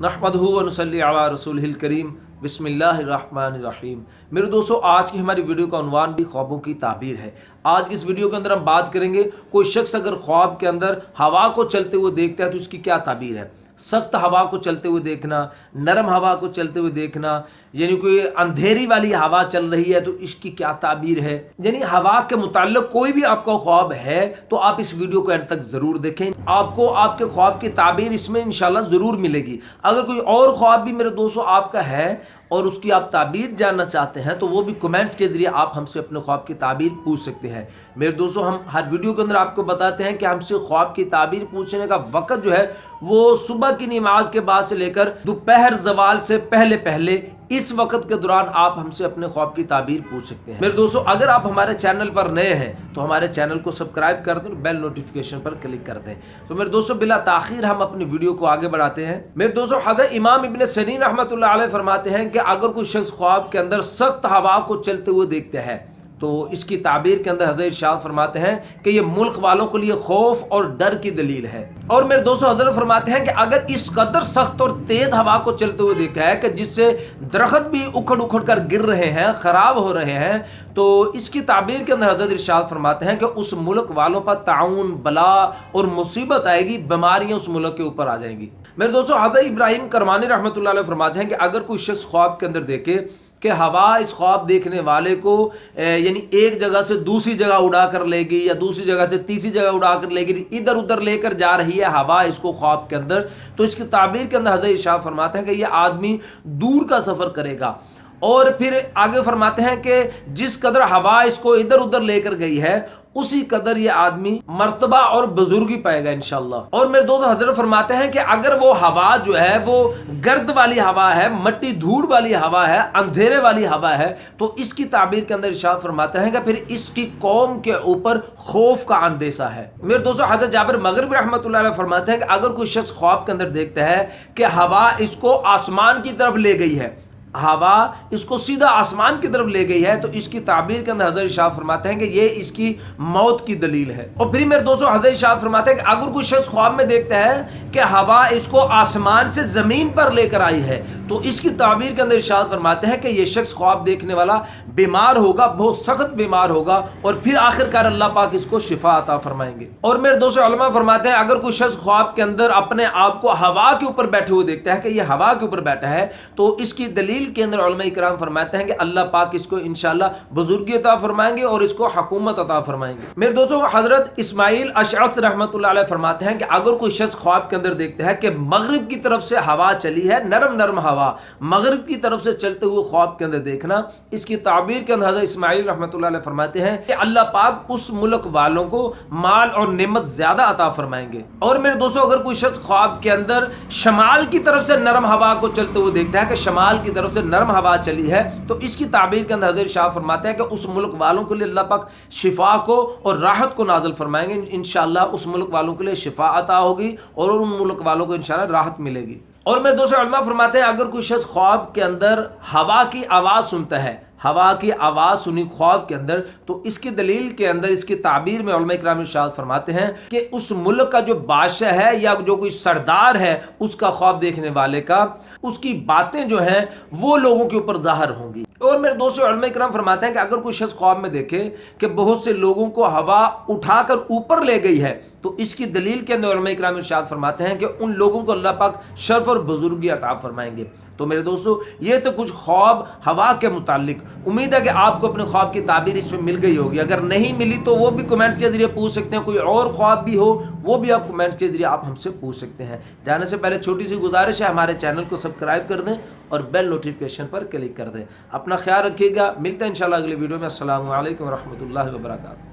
नहमदुहु व नुसल्ली अला रसूलिहिल करीम बिस्मिल्लाहिर्रहमानिर्रहीम। मेरे दोस्तों, आज की हमारी वीडियो का उन्वान भी ख्वाबों की ताबीर है। आज की इस वीडियो के अंदर हम बात करेंगे, कोई शख्स अगर ख्वाब के अंदर हवा को चलते हुए देखता है तो उसकी क्या ताबीर है। सख्त हवा को चलते हुए देखना, नरम हवा को चलते हुए देखना, यानी कोई अंधेरी वाली हवा चल रही है तो इसकी क्या ताबीर है। यानी हवा के मुताल्लिक कोई भी आपका ख्वाब है तो आप इस वीडियो को एंड तक ज़रूर देखें, आपको आपके ख्वाब की ताबीर इसमें इंशाल्लाह ज़रूर मिलेगी। अगर कोई और ख्वाब भी मेरे दोस्तों आपका है और उसकी आप ताबीर जानना चाहते हैं तो वो भी कमेंट्स के ज़रिए आप हमसे अपने ख्वाब की ताबीर पूछ सकते हैं। मेरे दोस्तों, हम हर वीडियो के अंदर आपको बताते हैं कि हमसे ख्वाब की ताबीर पूछने का वक्त जो है वो सुबह की नमाज के बाद से लेकर दोपहर ज़वाल से पहले पहले इस वक्त के दौरान आप हमसे अपने ख्वाब की ताबीर पूछ सकते हैं। मेरे दोस्तों, अगर आप हमारे चैनल पर नए हैं तो हमारे चैनल को सब्सक्राइब कर दें, बेल नोटिफिकेशन पर क्लिक कर दें। तो मेरे दोस्तों, बिला ताखीर हम अपनी वीडियो को आगे बढ़ाते हैं। मेरे दोस्तों, हज़रत इमाम इब्न सिरीन रहमतुल्लाह अलैह फरमाते हैं कि अगर कोई शख्स ख्वाब के अंदर सख्त हवा को चलते हुए देखते हैं तो इसकी ताबीर के अंदर हज़रत इरशाद फरमाते हैं कि ये मुल्क वालों के लिए खौफ और डर की दलील है। और मेरे दोस्तों, हज़रत फरमाते हैं कि अगर इस कदर सख्त और तेज हवा को चलते हुए देखा है कि जिससे दरख्त भी उखड़ उखड़ कर गिर रहे हैं, ख़राब हो रहे हैं, तो इसकी ताबीर के अंदर हज़रत इरशाद फरमाते हैं कि उस मुल्क वालों पर ताउन, बला और मुसीबत आएगी, बीमारियाँ उस मुल्क के ऊपर आ जाएंगी। मेरे दोस्तों, हज़रत इब्राहिम करमानी रहमतुल्लाह अलैह फरमाते हैं कि अगर कोई शख्स ख्वाब के अंदर देखे कि हवा इस ख्वाब देखने वाले को यानी एक जगह से दूसरी जगह उड़ा कर लेगी या दूसरी जगह से तीसरी जगह उड़ा कर लेगी, इधर उधर लेकर जा रही है हवा इसको ख्वाब के अंदर, तो इसकी ताबीर के अंदर हज़रत इरशाद फरमाते हैं कि यह आदमी दूर का सफ़र करेगा। और फिर आगे फरमाते हैं कि जिस कदर हवा इसको इधर उधर लेकर गई है उसी कदर ये आदमी मर्तबा और बुजुर्गी पाएगा इंशाल्लाह। और मेरे दोस्त हजरत फरमाते हैं कि अगर वो हवा जो है वो गर्द वाली हवा है, मट्टी धूड़ वाली हवा है, अंधेरे वाली हवा है, तो इसकी ताबीर के अंदर इरशाद फरमाते हैं कि फिर इसकी कौम के ऊपर खौफ का अंदेशा है। मेरे दोस्तों, हजरत जाबिर मगरिबी रहमतुल्लाह अलैह फरमाते हैं कि अगर कोई शख्स ख्वाब के अंदर देखता है कि हवा इसको आसमान की तरफ ले गई है, हवा इसको सीधा आसमान की तरफ ले गई है, तो इसकी ताबीर के अंदर हज़रत इरशाद फरमाते हैं कि ये इसकी मौत की दलील है। और फिर मेरे दोस्तों, हज़रत इरशाद फरमाते हैं कि अगर कोई शख्स ख्वाब में देखता है कि हवा इसको आसमान से ज़मीन पर लेकर आई है, तो इसकी ताबीर के अंदर इरशाद फरमाते हैं कि ये शख्स ख्वाब देखने वाला बीमार होगा, बहुत सख्त बीमार होगा, और फिर आखिरकार अल्लाह पाक इसको शिफा अता फरमाएंगे। और मेरे दोस्तों, उलमा फरमाते हैं अगर कोई शख्स ख्वाब के अंदर अपने आप को हवा के ऊपर बैठे हुए देखता है कि ये हवा के ऊपर बैठा है, तो इसकी दलील के अंदर उलमा इकराम फरमाते हैं कि अल्लाह पाक इसको इंशाअल्लाह बुजुर्गी अता फरमाएंगे और इसको हुकूमत अता फरमाएंगे। मेरे दोस्तों, हजरत इस्माइल अशअस रहमतुल्लाह अलैह फरमाते हैं कि अगर कोई शख्स ख्वाब के अंदर देखता है कि मगरिब की तरफ से हवा चली है, नरम नरम हवा मगरिब की तरफ से चलते हुए ख्वाब के अंदर देखना, इसकी ताबीर के अंदर हजरत इस्माइल रहमतुल्लाह अलैह फरमाते हैं कि अल्लाह पाक उस मुल्क वालों को माल और नेमत ज्यादा अता फरमाएंगे। और मेरे दोस्तों, अगर कोई शख्स ख्वाब के अंदर शमाल की तरफ से नरम हवा को चलते हुए देखता है कि शमाल की तरफ से नरम हवा चली है, तो इसकी ताबीर के अंदर हज़रत शाह फरमाते हैं कि उस मुल्क वालों के लिए अल्लाह पाक शिफा को और राहत को नाज़िल फरमाएंगे। इंशाअल्लाह उस मुल्क वालों के लिए शिफा अता होगी और उन मुल्क वालों को इंशाअल्लाह राहत मिलेगी। और मेरे दोस्तों, उलमा फरमाते हैं अगर कोई शख्स ख्वाब के अंदर हवा की आवाज़ सुनता है, हवा की आवाज़ सुनी ख्वाब के अंदर, तो इसकी दलील के अंदर इसकी ताबीर में उलमा इकराम इरशाद फरमाते हैं कि उस मुल्क का जो बादशाह है या जो कोई सरदार है उसका ख्वाब देखने वाले का, उसकी बातें जो हैं वो लोगों के ऊपर ज़ाहिर होंगी। और मेरे दोस्तों, उलमा इकराम फरमाते हैं कि अगर कोई शख्स ख्वाब में देखे कि बहुत से लोगों को हवा उठाकर ऊपर ले गई है, तो इसकी दलील के अंदर उलमा इकराम इरशाद फरमाते हैं कि उन लोगों को अल्लाह पाक शर्फ और बुजुर्गी अता फरमाएंगे। तो मेरे दोस्तों, ये तो कुछ ख्वाब हवा के मुतालिक। उम्मीद है कि आपको अपने ख्वाब की ताबीर इसमें मिल गई होगी। अगर नहीं मिली तो वो भी कमेंट्स के जरिए पूछ सकते हैं, कोई और ख्वाब भी हो वो भी आप कमेंट्स के जरिए आप हमसे पूछ सकते हैं। जाने से पहले छोटी सी गुजारिश है, हमारे चैनल को सब्सक्राइब कर दें और बेल नोटिफिकेशन पर क्लिक कर दें। अपना ख्याल रखिएगा, मिलते हैं इंशाल्लाह अगली वीडियो में। अस्सलामु अलैकुम व रहमतुल्लाहि व बरकातहू।